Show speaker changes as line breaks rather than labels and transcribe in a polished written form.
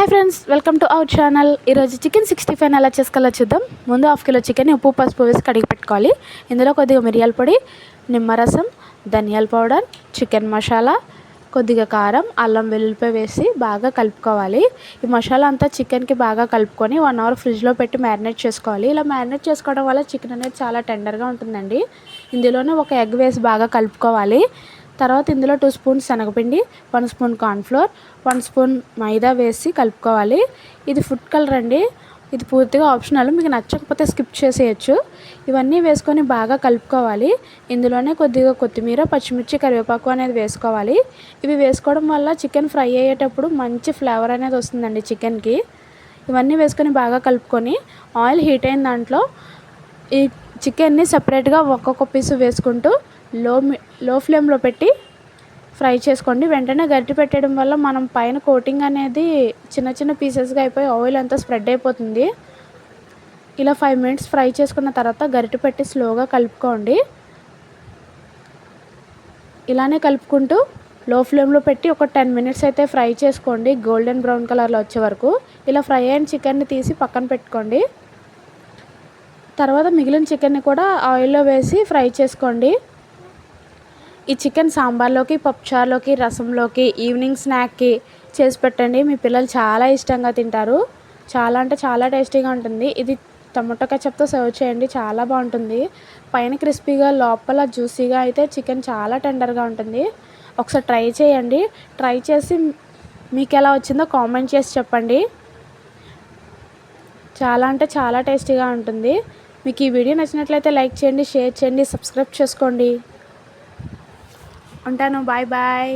Hi friends, welcome to our channel. ఈరోజు chicken 65 ఎలా చేసుకోవాలో చూద్దాం. ముందు హాఫ్ కిలో చికెన్ ఉప్పు పసుపు వేసి కడిగి పెట్టుకోవాలి. ఇందులో కొద్దిగా మిరియాల పొడి, నిమ్మరసం, ధనియాల పౌడర్, చికెన్ మసాలా, కొద్దిగా కారం, అల్లం వెల్లుల్లిపాయ వేసి బాగా కలుపుకోవాలి. ఈ మసాలా అంతా చికెన్కి బాగా కలుపుకొని 1 అవర్ ఫ్రిడ్జ్లో పెట్టి మ్యారినేట్ చేసుకోవాలి. ఇలా మ్యారినేట్ చేసుకోవడం వల్ల చికెన్ అనేది చాలా టెండర్గా ఉంటుందండి. ఇందులోనే ఒక ఎగ్ వేసి బాగా కలుపుకోవాలి. తర్వాత ఇందులో 2 స్పూన్స్ శనగపిండి, 1 స్పూన్ కార్న్ఫ్లోర్, 1 స్పూన్ మైదా వేసి కలుపుకోవాలి. ఇది ఫుడ్ కలర్ అండి. ఇది పూర్తిగా ఆప్షనల్, మీకు నచ్చకపోతే స్కిప్ చేసేయచ్చు. ఇవన్నీ వేసుకొని బాగా కలుపుకోవాలి. ఇందులోనే కొద్దిగా కొత్తిమీర, పచ్చిమిర్చి, కరివేపాకు అనేది వేసుకోవాలి. ఇవి వేసుకోవడం వల్ల చికెన్ ఫ్రై అయ్యేటప్పుడు మంచి ఫ్లేవర్ అనేది వస్తుందండి చికెన్కి. ఇవన్నీ వేసుకొని బాగా కలుపుకొని ఆయిల్ హీట్ అయిన దాంట్లో ఈ చికెన్ని సపరేట్గా ఒక్కొక్క పీసు వేసుకుంటూ లో ఫ్లేమ్లో పెట్టి ఫ్రై చేసుకోండి. వెంటనే గరిటె పెట్టడం వల్ల మనం పైన కోటింగ్ అనేది చిన్న చిన్న పీసెస్గా అయిపోయి ఆయిల్ అంతా స్ప్రెడ్ అయిపోతుంది. ఇలా 5 మినిట్స్ ఫ్రై చేసుకున్న తర్వాత గరిటె పెట్టి స్లోగా కలుపుకోండి. ఇలానే కలుపుకుంటూ లో ఫ్లేమ్లో పెట్టి ఒక 10 మినిట్స్ అయితే ఫ్రై చేసుకోండి, గోల్డెన్ బ్రౌన్ కలర్లో వచ్చే వరకు. ఇలా ఫ్రై అయిన చికెన్ని తీసి పక్కన పెట్టుకోండి. తర్వాత మిగిలిన చికెన్ని కూడా ఆయిల్లో వేసి ఫ్రై చేసుకోండి. ఈ చికెన్ సాంబార్లోకి, పప్పుచారులోకి, రసంలోకి, ఈవినింగ్ స్నాక్కి చేసి పెట్టండి. మీ పిల్లలు చాలా ఇష్టంగా తింటారు. చాలా అంటే చాలా టేస్టీగా ఉంటుంది. ఇది టమాటో కెచప్తో సర్వ్ చేయండి, చాలా బాగుంటుంది. పైన క్రిస్పీగా, లోపల జ్యూసీగా అయితే చికెన్ చాలా టెండర్గా ఉంటుంది. ఒకసారి ట్రై చేయండి. ట్రై చేసి మీకు ఎలా వచ్చిందో కామెంట్ చేసి చెప్పండి. చాలా అంటే చాలా టేస్టీగా ఉంటుంది. మీకు ఈ వీడియో నచ్చినట్లయితే లైక్ చేయండి, షేర్ చేయండి, సబ్స్క్రైబ్ చేసుకోండి. ఉంటాను. Bye bye.